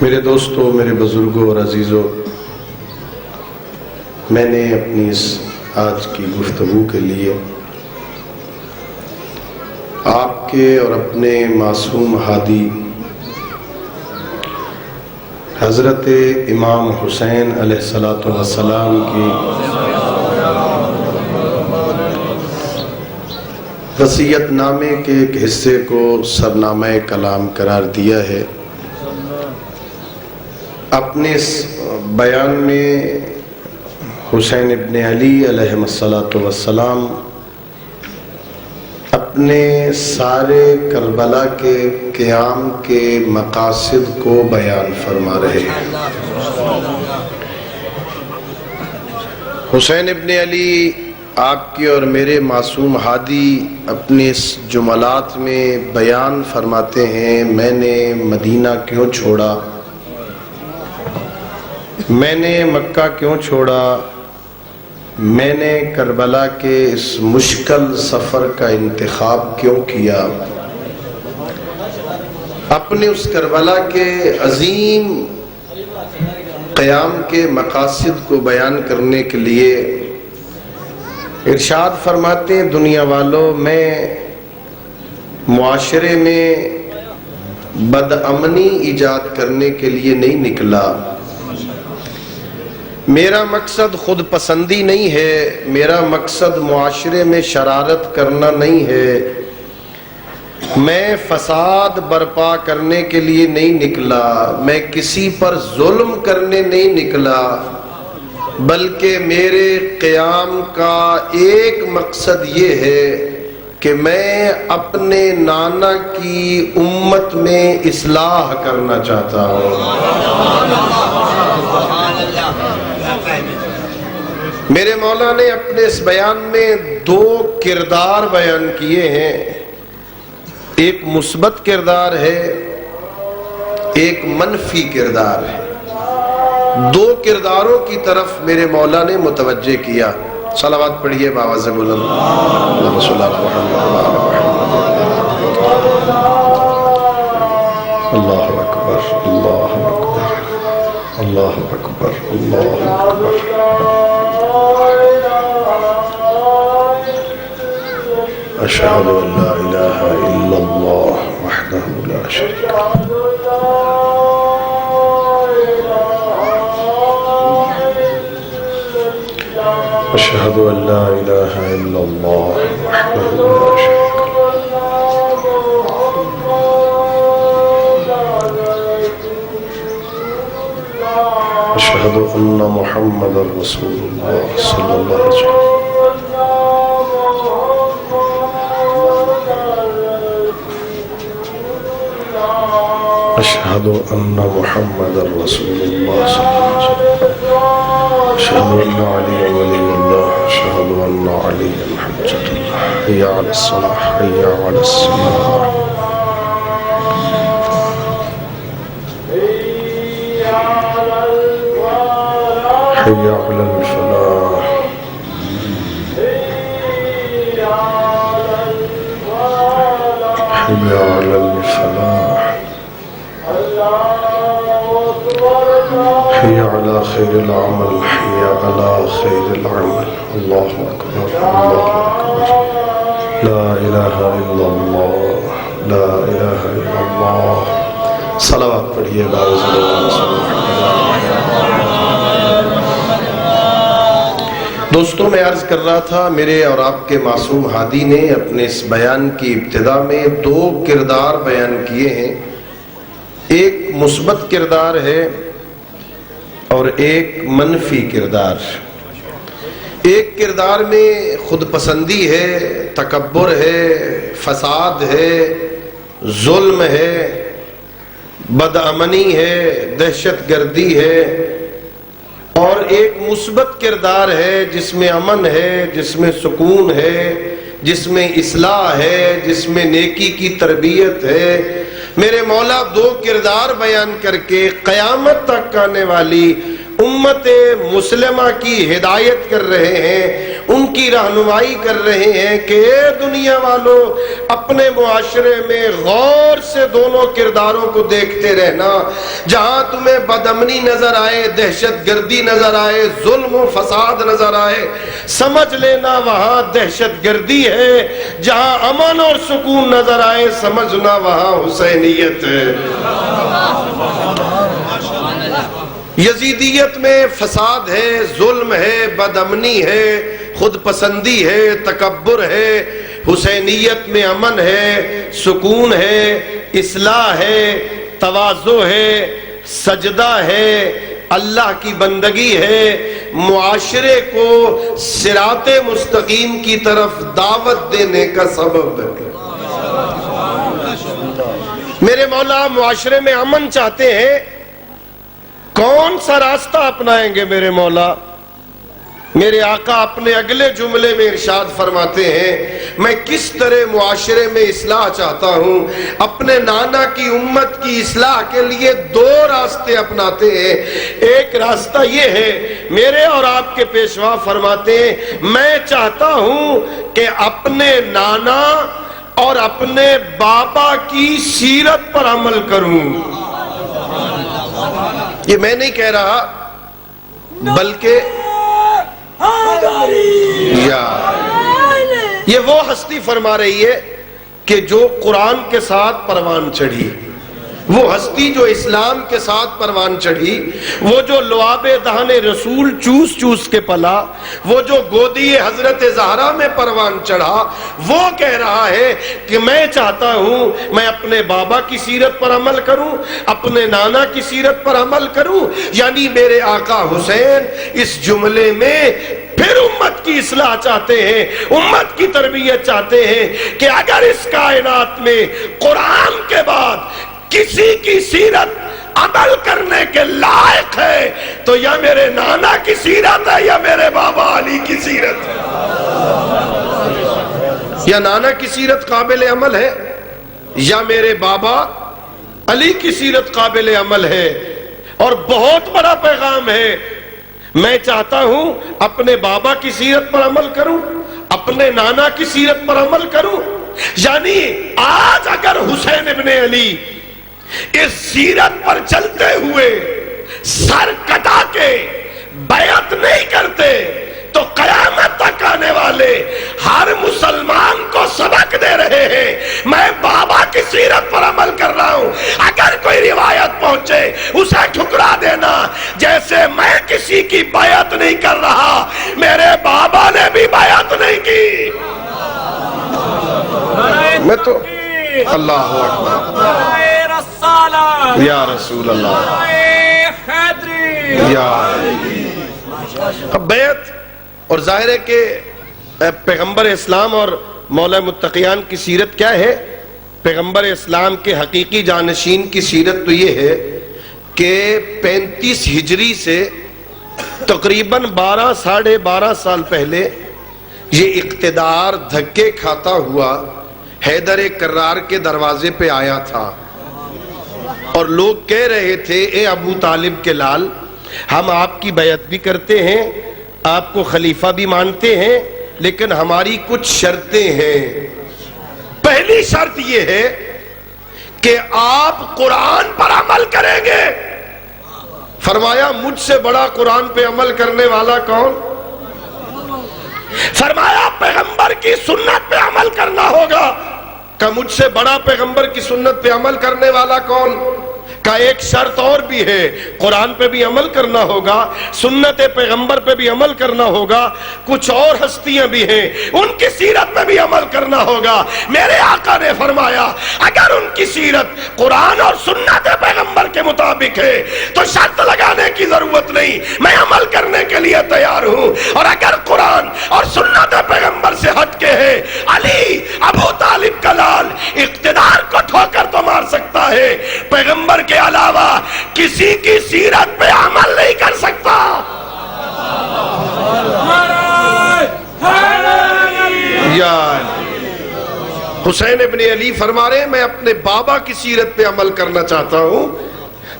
میرے دوستوں، میرے بزرگوں اور عزیزوں، میں نے اپنی اس آج کی گفتگو کے لیے آپ کے اور اپنے معصوم ہادی حضرت امام حسین علیہ السلام کی وصیت نامے کے ایک حصے کو سرنامہ کلام قرار دیا ہے۔ اپنے اس بیان میں حسین ابن علی علیہ السلام اپنے سارے کربلا کے قیام کے مقاصد کو بیان فرما رہے ہیں۔ حسین ابن علی آپ کے اور میرے معصوم ہادی اپنے اس جملات میں بیان فرماتے ہیں، میں نے مدینہ کیوں چھوڑا، میں نے مکہ کیوں چھوڑا، میں نے کربلا کے اس مشکل سفر کا انتخاب کیوں کیا۔ اپنے اس کربلا کے عظیم قیام کے مقاصد کو بیان کرنے کے لیے ارشاد فرماتے ہیں، دنیا والوں، میں معاشرے میں بدامنی ایجاد کرنے کے لیے نہیں نکلا۔ میرا مقصد خود پسندی نہیں ہے، میرا مقصد معاشرے میں شرارت کرنا نہیں ہے، میں فساد برپا کرنے کے لیے نہیں نکلا، میں کسی پر ظلم کرنے نہیں نکلا، بلکہ میرے قیام کا ایک مقصد یہ ہے کہ میں اپنے نانا کی امت میں اصلاح کرنا چاہتا ہوں۔ میرے مولا نے اپنے اس بیان میں دو کردار بیان کیے ہیں، ایک مثبت کردار ہے، ایک منفی کردار ہے۔ دو کرداروں کی طرف میرے مولا نے متوجہ کیا۔ صلوات پڑھیے بآواز بلند، اللہم صلی علی محمد اللہ اکبر، اللہ اکبر، اللہ اکبر، اللہ اکبر۔ اشہد ان لا الہ الا اللہ وحدہ لا شریک لہ۔ اشہد ان لا الہ الا اللہ وحدہ لا شریک لہ۔ اشہد ان محمد رسول اللہ صلی اللہ علیہ وسلم۔ اشہد ان محمد رسول اللہ صلی اللہ علیہ وسلم۔ اشہد ان علی ولی اللہ، اشہد ان علی حجۃ اللہ، حی علی الصلاح، حی علی الصلاح، حی علی الفلاح، حی علی الفلاح، حی علی خیر العمل، حی علی خیر العمل۔ اللہ اکبر، اللہ اکبر، لا الہ الا اللہ، لا الہ الا اللہ۔ صلوات پڑھیے باعث دوستوں، میں عرض کر رہا تھا، میرے اور آپ کے معصوم ہادی نے اپنے اس بیان کی ابتدا میں دو کردار بیان کیے ہیں، ایک مثبت کردار ہے اور ایک منفی کردار۔ ایک کردار میں خود پسندی ہے، تکبر ہے، فساد ہے، ظلم ہے، بدامنی ہے، دہشت گردی ہے، اور ایک مثبت کردار ہے جس میں امن ہے، جس میں سکون ہے، جس میں اصلاح ہے، جس میں نیکی کی تربیت ہے۔ میرے مولا دو کردار بیان کر کے قیامت تک آنے والی امت مسلمہ کی ہدایت کر رہے ہیں، ان کی رہنمائی کر رہے ہیں کہ اے دنیا والوں، اپنے معاشرے میں غور سے دونوں کرداروں کو دیکھتے رہنا۔ جہاں تمہیں بدامنی نظر آئے، دہشت گردی نظر آئے، ظلم و فساد نظر آئے، سمجھ لینا وہاں دہشت گردی ہے۔ جہاں امن اور سکون نظر آئے، سمجھنا وہاں حسینیت ہے۔ یزیدیت میں فساد ہے، ظلم ہے، بدامنی ہے، خود پسندی ہے، تکبر ہے۔ حسینیت میں امن ہے، سکون ہے، اصلاح ہے، تواضع ہے، سجدہ ہے، اللہ کی بندگی ہے، معاشرے کو صراط مستقیم کی طرف دعوت دینے کا سبب ہے۔ میرے مولا معاشرے میں امن چاہتے ہیں، کون سا راستہ اپنائیں گے میرے مولا؟ میرے آقا اپنے اگلے جملے میں ارشاد فرماتے ہیں، میں کس طرح معاشرے میں اصلاح چاہتا ہوں۔ اپنے نانا کی امت کی اصلاح کے لیے دو راستے اپناتے ہیں۔ ایک راستہ یہ ہے، میرے اور آپ کے پیشوا فرماتے ہیں، میں چاہتا ہوں کہ اپنے نانا اور اپنے بابا کی سیرت پر عمل کروں۔ یہ میں نہیں کہہ رہا، بلکہ یہ وہ ہستی فرما رہی ہے کہ جو قرآن کے ساتھ پروان چڑھی، وہ ہستی جو اسلام کے ساتھ پروان چڑھی، وہ جو لعاب دہن رسول چوس چوس کے پلا، وہ جو گودی حضرت زہرا میں پروان چڑھا، وہ کہہ رہا ہے کہ میں چاہتا ہوں میں اپنے بابا کی سیرت پر عمل کروں، اپنے نانا کی سیرت پر عمل کروں۔ یعنی میرے آقا حسین اس جملے میں پھر امت کی اصلاح چاہتے ہیں، امت کی تربیت چاہتے ہیں کہ اگر اس کائنات میں قرآن کے بعد کسی کی سیرت عمل کرنے کے لائق ہے تو یا میرے نانا کی سیرت ہے یا میرے بابا علی کی سیرت ہے۔ یا نانا کی سیرت قابل عمل ہے یا میرے بابا علی کی سیرت قابل عمل ہے۔ اور بہت بڑا پیغام ہے، میں چاہتا ہوں اپنے بابا کی سیرت پر عمل کروں، اپنے نانا کی سیرت پر عمل کروں۔ یعنی آج اگر حسین ابن علی اس سیرت پر چلتے ہوئے سر کٹا کے بیعت نہیں کرتے تو قیامت تک آنے والے ہر مسلمان کو سبق دے رہے ہیں، میں بابا کی سیرت پر عمل کر رہا ہوں۔ اگر کوئی روایت پہنچے اسے ٹھکرا دینا، جیسے میں کسی کی بیعت نہیں کر رہا، میرے بابا نے بھی بیعت نہیں کی۔ میں تو اللہ اکبر یا رسول اللہ یا اب بیعت، اور ظاہر ہے کہ پیغمبر اسلام اور مولا متقیان کی سیرت کیا ہے؟ پیغمبر اسلام کے حقیقی جانشین کی سیرت تو یہ ہے کہ 35 ہجری سے تقریباً 12-12.5 سال پہلے یہ اقتدار دھکے کھاتا ہوا حیدر کرار کے دروازے پہ آیا تھا، اور لوگ کہہ رہے تھے اے ابو طالب کے لال، ہم آپ کی بیعت بھی کرتے ہیں، آپ کو خلیفہ بھی مانتے ہیں، لیکن ہماری کچھ شرطیں ہیں۔ پہلی شرط یہ ہے کہ آپ قرآن پر عمل کریں گے۔ فرمایا مجھ سے بڑا قرآن پہ عمل کرنے والا کون؟ فرمایا پیغمبر کی سنت پہ عمل کرنا ہوگا۔ کہ مجھ سے بڑا پیغمبر کی سنت پہ عمل کرنے والا کون؟ کا ایک شرط اور بھی ہے، قرآن پہ بھی عمل کرنا ہوگا، سنت پیغمبر پہ بھی عمل کرنا ہوگا، کچھ اور ہستیاں بھی ہیں ان کی سیرت پہ بھی عمل کرنا ہوگا۔ میرے آقا نے فرمایا اگر ان کی سیرت قرآن اور سنت پیغمبر کے مطابق ہے تو شرط لگانے کی ضرورت نہیں، میں عمل کرنے کے لیے تیار ہوں۔ اور اگر قرآن اور سنت پیغمبر سے ہٹ کے ہے، علی ابو طالب کا لال اقتدار کو ٹھوکر تو مار سکتا ہے، پیغمبر کے علاوہ کسی کی سیرت پہ عمل نہیں کر سکتا۔ یا حسین ابن علی فرما رہے ہیں میں اپنے بابا کی سیرت پہ عمل کرنا چاہتا ہوں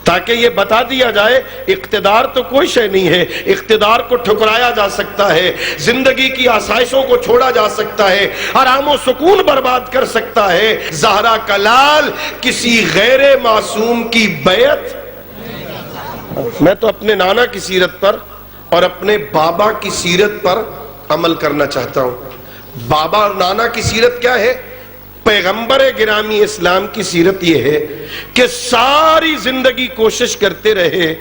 تاکہ یہ بتا دیا جائے اقتدار تو کوئی شے نہیں ہے، اقتدار کو ٹھکرایا جا سکتا ہے، زندگی کی آسائشوں کو چھوڑا جا سکتا ہے، آرام و سکون برباد کر سکتا ہے۔ زہرا کا لال کسی غیر معصوم کی بیعت، میں تو اپنے نانا کی سیرت پر اور اپنے بابا کی سیرت پر عمل کرنا چاہتا ہوں۔ بابا اور نانا کی سیرت کیا ہے؟ پیغمبر گرامی اسلام کی سیرت یہ ہے کہ ساری زندگی کوشش کرتے رہے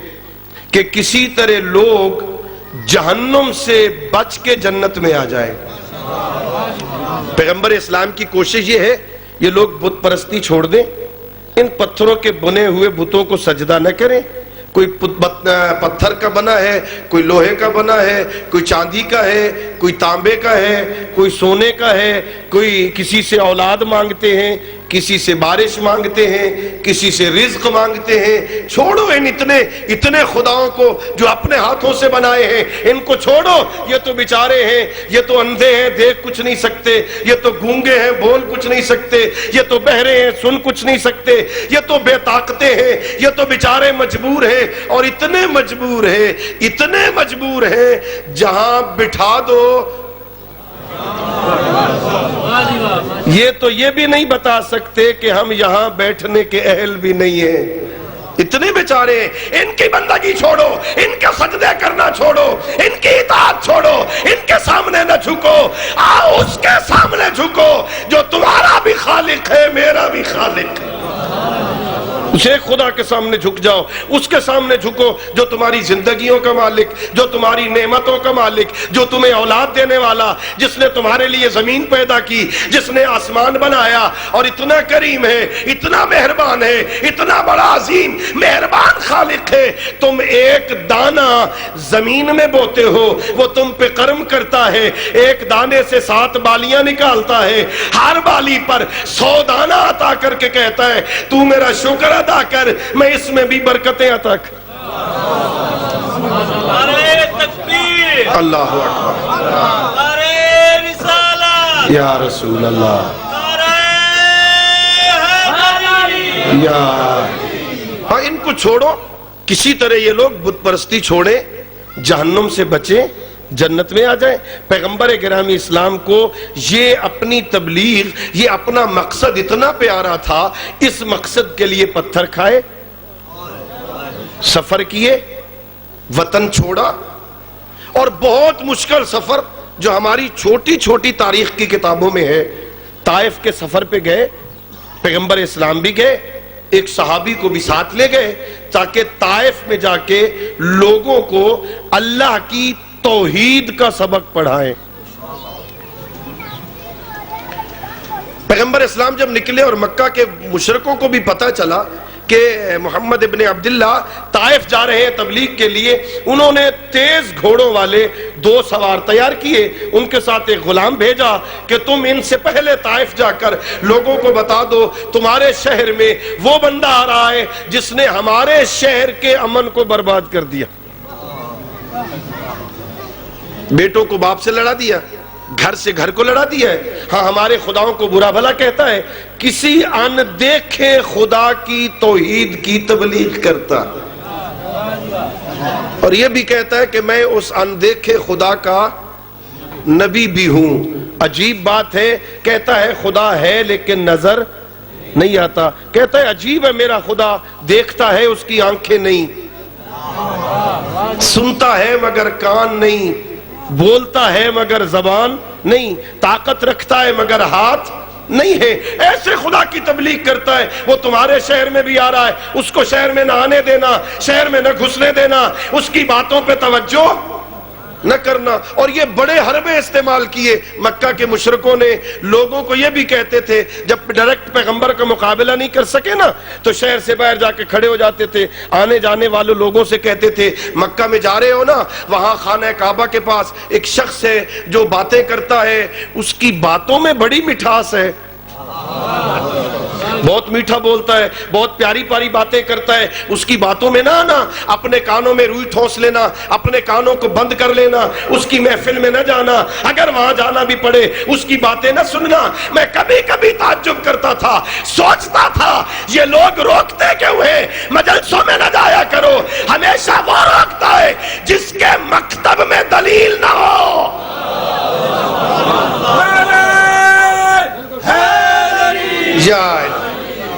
کہ کسی طرح لوگ جہنم سے بچ کے جنت میں آ جائیں۔ پیغمبر اسلام کی کوشش یہ ہے یہ لوگ بت پرستی چھوڑ دیں، ان پتھروں کے بنے ہوئے بتوں کو سجدہ نہ کریں، کوئی پتھر کا بنا ہے، کوئی لوہے کا بنا ہے، کوئی چاندی کا ہے، کوئی تانبے کا ہے، کوئی سونے کا ہے، کوئی کسی سے اولاد مانگتے ہیں، کسی سے بارش مانگتے ہیں، کسی سے رزق مانگتے ہیں۔ چھوڑو ان اتنے خداؤں کو جو اپنے ہاتھوں سے بنائے ہیں، ان کو چھوڑو۔ یہ تو بیچارے ہیں، یہ تو اندھے ہیں، دیکھ کچھ نہیں سکتے، یہ تو گونگے ہیں، بول کچھ نہیں سکتے، یہ تو بہرے ہیں، سن کچھ نہیں سکتے، یہ تو بے طاقتیں ہیں، یہ تو بیچارے مجبور ہیں، اور اتنے مجبور ہیں جہاں بٹھا دو یہ تو یہ بھی نہیں بتا سکتے کہ ہم یہاں بیٹھنے کے اہل بھی نہیں ہیں۔ اتنے بیچارے ہیں، ان کی بندگی چھوڑو، ان کے سجدے کرنا چھوڑو، ان کی اطاعت چھوڑو، ان کے سامنے نہ جھکو، آؤ اس کے سامنے جھکو جو تمہارا بھی خالق ہے، میرا بھی خالق ہے۔ اسے خدا کے سامنے جھک جاؤ، اس کے سامنے جھکو جو تمہاری زندگیوں کا مالک، جو تمہاری نعمتوں کا مالک، جو تمہیں اولاد دینے والا، جس نے تمہارے لیے زمین پیدا کی، جس نے آسمان بنایا، اور اتنا کریم ہے، اتنا مہربان ہے، اتنا بڑا عظیم مہربان خالق ہے۔ تم ایک دانہ زمین میں بوتے ہو، وہ تم پہ کرم کرتا ہے، ایک دانے سے 7 بالیاں نکالتا ہے، ہر بالی پر 100 دانہ عطا کر کے کہتا ہے تو میرا شکر ادا کر، میں اس میں بھی برکتیں عطا کر۔ اللہ اکبر، یا رسول اللہ، یا ہاں ان کو چھوڑو، کسی طرح یہ لوگ بت پرستی چھوڑیں، جہنم سے بچیں، جنت میں آ جائیں۔ پیغمبر گرامی اسلام کو یہ اپنی تبلیغ، یہ اپنا مقصد اتنا پیارا تھا، اس مقصد کے لیے پتھر کھائے، سفر کیے، وطن چھوڑا، اور بہت مشکل سفر جو ہماری چھوٹی چھوٹی تاریخ کی کتابوں میں ہے۔ طائف کے سفر پہ گئے، پیغمبر اسلام بھی گئے، ایک صحابی کو بھی ساتھ لے گئے تاکہ طائف میں جا کے لوگوں کو اللہ کی توحید کا سبق پڑھائیں۔ پیغمبر اسلام جب نکلے اور مکہ کے مشرکوں کو بھی پتہ چلا کہ محمد ابن عبداللہ طائف جا رہے ہیں تبلیغ کے لیے، انہوں نے تیز گھوڑوں والے 2 سوار تیار کیے، ان کے ساتھ ایک غلام بھیجا کہ تم ان سے پہلے طائف جا کر لوگوں کو بتا دو تمہارے شہر میں وہ بندہ آ رہا ہے جس نے ہمارے شہر کے امن کو برباد کر دیا۔ بیٹوں کو باپ سے لڑا دیا، گھر سے گھر کو لڑا دیا ہے، ہاں ہمارے خداؤں کو برا بھلا کہتا ہے، کسی ان دیکھے خدا کی توحید کی تبلیغ کرتا، اور یہ بھی کہتا ہے کہ میں اس ان دیکھے خدا کا نبی بھی ہوں۔ عجیب بات ہے، کہتا ہے خدا ہے لیکن نظر نہیں آتا، کہتا ہے عجیب ہے میرا خدا، دیکھتا ہے اس کی آنکھیں نہیں، سنتا ہے مگر کان نہیں، بولتا ہے مگر زبان نہیں، طاقت رکھتا ہے مگر ہاتھ نہیں ہے۔ ایسے خدا کی تبلیغ کرتا ہے، وہ تمہارے شہر میں بھی آ رہا ہے، اس کو شہر میں نہ آنے دینا، شہر میں نہ گھسنے دینا، اس کی باتوں پہ توجہ نہ کرنا۔ اور یہ بڑے حربے استعمال کیے مکہ کے مشرکوں نے، لوگوں کو یہ بھی کہتے تھے جب ڈائریکٹ پیغمبر کا مقابلہ نہیں کر سکے نا تو شہر سے باہر جا کے کھڑے ہو جاتے تھے، آنے جانے والے لوگوں سے کہتے تھے مکہ میں جا رہے ہو نا، وہاں خانہ کعبہ کے پاس ایک شخص ہے جو باتیں کرتا ہے، اس کی باتوں میں بڑی مٹھاس ہے، بہت میٹھا بولتا ہے، بہت پیاری پیاری باتیں کرتا ہے، اس کی باتوں میں نہ آنا، اپنے کانوں میں روئی ٹھونس لینا، اپنے کانوں کو بند کر لینا، اس کی محفل میں نہ جانا، اگر وہاں جانا بھی پڑے اس کی باتیں نہ سننا۔ میں کبھی کبھی تعجب کرتا تھا، سوچتا تھا یہ لوگ روکتے کیوں ہیں، مجلسوں میں نہ جا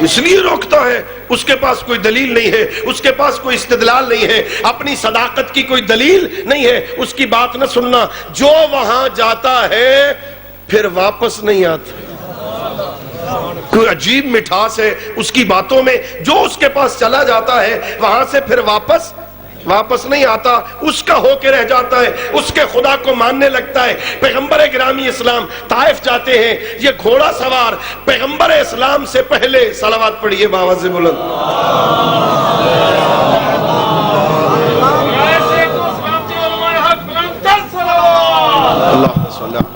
اس لیے روکتا ہے اس کے پاس کوئی دلیل نہیں ہے، اس کے پاس کوئی استدلال نہیں ہے، اپنی صداقت کی کوئی دلیل نہیں ہے، اس کی بات نہ سننا۔ جو وہاں جاتا ہے پھر واپس نہیں آتا، کوئی عجیب مٹھاس ہے اس کی باتوں میں، جو اس کے پاس چلا جاتا ہے وہاں سے پھر واپس نہیں آتا، اس کا ہو کے رہ جاتا ہے، اس کے خدا کو ماننے لگتا ہے۔ پیغمبر گرامی اسلام طائف جاتے ہیں، یہ گھوڑا سوار پیغمبر اسلام سے پہلے، صلوات پڑھیے باواز بلند، اللہ صلی اللہ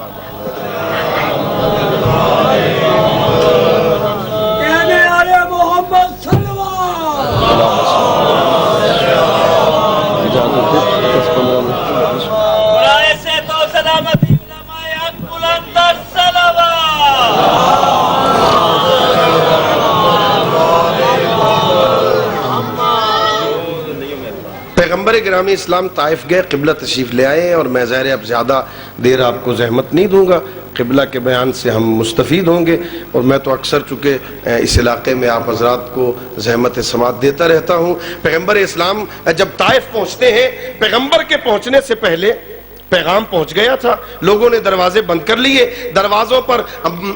پیغمبر گرامی اسلام طائف گئے، قبلہ تشریف لے آئے، اور میں ظاہر اب زیادہ دیر آپ کو زحمت نہیں دوں گا، قبلہ کے بیان سے ہم مستفید ہوں گے، اور میں تو اکثر چونکہ اس علاقے میں آپ حضرات کو زحمت سماعت دیتا رہتا ہوں۔ پیغمبر اسلام جب طائف پہنچتے ہیں، پیغمبر کے پہنچنے سے پہلے پیغام پہنچ گیا تھا، لوگوں نے دروازے بند کر لیے، دروازوں پر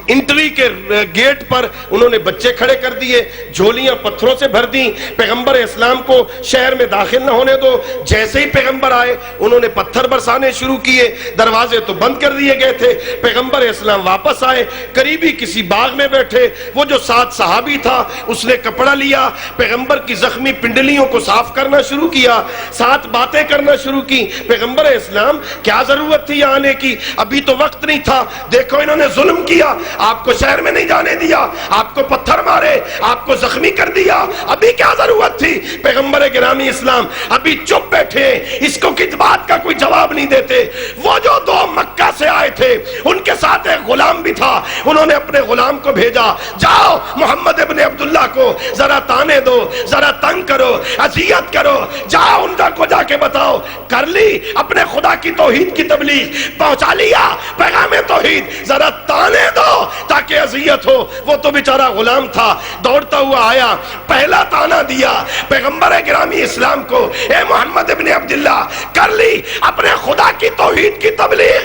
انٹری کے گیٹ پر انہوں نے بچے کھڑے کر دیے، جھولیاں پتھروں سے بھر دیں، پیغمبر اسلام کو شہر میں داخل نہ ہونے دو۔ جیسے ہی پیغمبر آئے انہوں نے پتھر برسانے شروع کیے، دروازے تو بند کر دیے گئے تھے۔ پیغمبر اسلام واپس آئے، قریبی کسی باغ میں بیٹھے، وہ جو ساتھ صحابی تھا اس نے کپڑا لیا، پیغمبر کی زخمی پنڈلیوں کو صاف کرنا شروع کیا، ساتھ باتیں کرنا شروع کی۔ پیغمبر اسلام کیا ضرورت تھی آنے کی، ابھی تو وقت نہیں تھا، دیکھو انہوں نے ظلم کیا، آپ کو شہر میں نہیں جانے دیا، آپ کو پتھر مارے، آپ کو زخمی کر دیا، ابھی کیا ضرورت تھی؟ پیغمبر گرامی اسلام ابھی چپ بیٹھے، اس کو کس بات کا کوئی جواب نہیں دیتے۔ وہ جو دو مکہ سے آئے تھے ان کے ساتھ ایک غلام بھی تھا، انہوں نے اپنے غلام کو بھیجا، جاؤ محمد ابن عبداللہ کو ذرا تانے دو، ذرا تنگ کرو، اذیت کرو، جاؤ ان کو جا کے بتاؤ۔ کر لی اپنے خدا کی توحید کی تبلیغ، پہنچا لیا پیغام توحید، ذرا تانے دو تاکہ اذیت ہو۔ وہ تو بیچارہ غلام تھا، دوڑتا ہوا آیا، پہلا تانا دیا پیغمبر گرامی اسلام کو، اے محمد ابن عبداللہ کر لی اپنے خدا کی توحید کی تبلیغ۔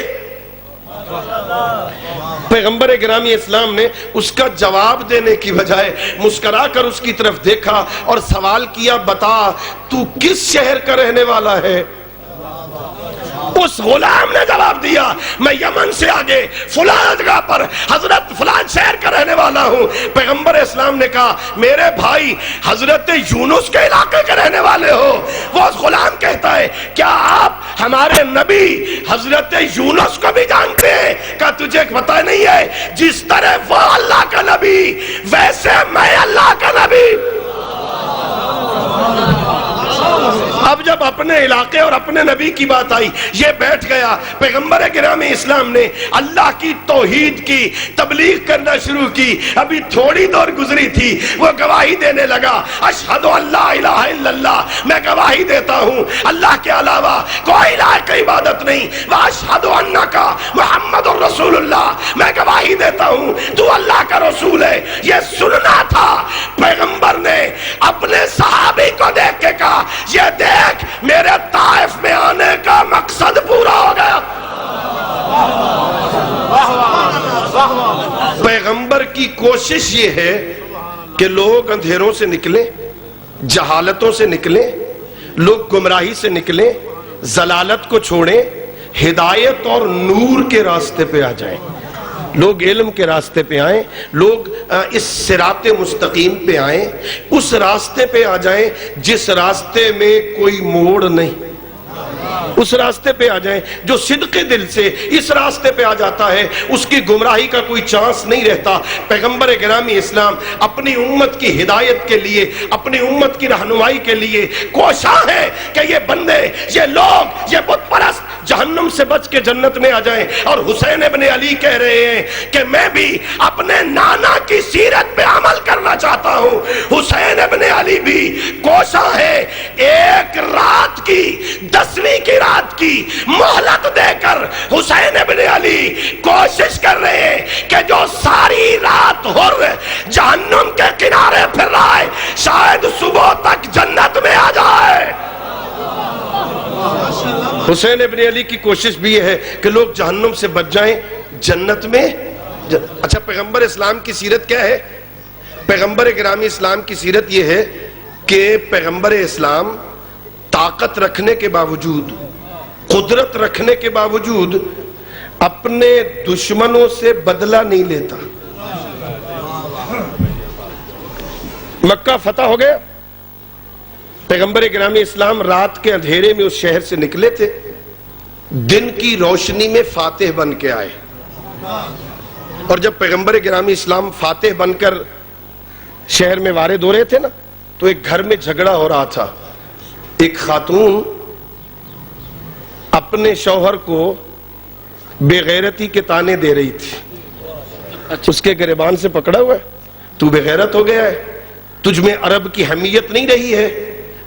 پیغمبر گرامی اسلام نے اس کا جواب دینے کی بجائے مسکرا کر اس کی طرف دیکھا اور سوال کیا، بتا تو کس شہر کا رہنے والا ہے؟ اس غلام نے جواب دیا، میں یمن سے آگے فلان جگہ پر حضرت فلان شہر کا رہنے والا ہوں۔ پیغمبر اسلام نے کہا، میرے بھائی حضرت یونس کے علاقے کے رہنے والے ہو؟ وہ غلام کہتا ہے، کیا آپ ہمارے نبی حضرت یونس کو بھی جانتے ہیں؟ کہا تجھے پتہ نہیں ہے، جس طرح وہ اللہ کا نبی ویسے میں اللہ کا نبی۔ اب جب اپنے علاقے اور اپنے نبی کی بات آئی، یہ بیٹھ گیا۔ پیغمبر گرامی اسلام نے اللہ کی توحید کی تبلیغ کرنا شروع کی۔ ابھی تھوڑی دور گزری تھی، وہ گواہی دینے لگا، اشہد ان لا الہ الا اللہ، میں گواہی دیتا ہوں اللہ کے علاوہ کوئی لائق عبادت نہیں، واشہد انک محمد الرسول اللہ، میں گواہی دیتا ہوں تو اللہ کا رسول ہے۔ یہ سننا تھا۔ پیغمبر نے اپنے صحابی کو دیکھ کے کہا، یہ دیکھ میرے طائف میں آنے کا مقصد پورا ہو گیا۔ پیغمبر کی کوشش یہ ہے کہ لوگ اندھیروں سے نکلیں، جہالتوں سے نکلیں، لوگ گمراہی سے نکلیں، ضلالت کو چھوڑیں، ہدایت اور نور کے راستے پہ آ جائیں، لوگ علم کے راستے پہ آئیں، لوگ اس صراط مستقیم پہ آئیں، اس راستے پہ آ جائیں جس راستے میں کوئی موڑ نہیں، اس راستے پہ آ جائیں جو صدق دل سے اس راستے پہ آ جاتا ہے، اس کی گمراہی کا کوئی چانس نہیں رہتا۔ پیغمبر گرامی اسلام اپنی امت کی ہدایت کے لیے، اپنی امت کی رہنمائی کے لیے کوشاں ہے کہ یہ بندے، یہ لوگ، یہ بت پرست جہنم سے بچ کے جنت میں آ جائیں۔ اور حسین ابن علی کہہ رہے ہیں کہ میں بھی اپنے نانا کی سیرت پہ عمل کرنا چاہتا ہوں۔ حسین ابن علی بھی کوشاں ہے، ایک رات کی 10 10ویں کی رات کی مہلت دے کر حسین ابن علی کوشش کر رہے ہیں کہ جو ساری رات ہر جہنم کے کنارے پھر رہا ہے شاید صبح تک جنت میں آ جائے۔ حسین ابن علی کی کوشش بھی یہ ہے کہ لوگ جہنم سے بچ جائیں، جنت میں۔ اچھا، پیغمبر اسلام کی سیرت کیا ہے؟ پیغمبر گرامی اسلام کی سیرت یہ ہے کہ پیغمبر اسلام طاقت رکھنے کے باوجود، قدرت رکھنے کے باوجود اپنے دشمنوں سے بدلہ نہیں لیتا۔ مکہ فتح ہو گیا، پیغمبر گرامی اسلام رات کے اندھیرے میں اس شہر سے نکلے تھے، دن کی روشنی میں فاتح بن کے آئے، اور جب پیغمبر گرامی اسلام فاتح بن کر شہر میں وارد ہو رہے تھے نا، تو ایک گھر میں جھگڑا ہو رہا تھا۔ ایک خاتون اپنے شوہر کو بے غیرتی کے تانے دے رہی تھی، اس کے گریبان سے پکڑا ہوا ہے، تو بے غیرت ہو گیا ہے، تجھ میں عرب کی حمیت نہیں رہی ہے۔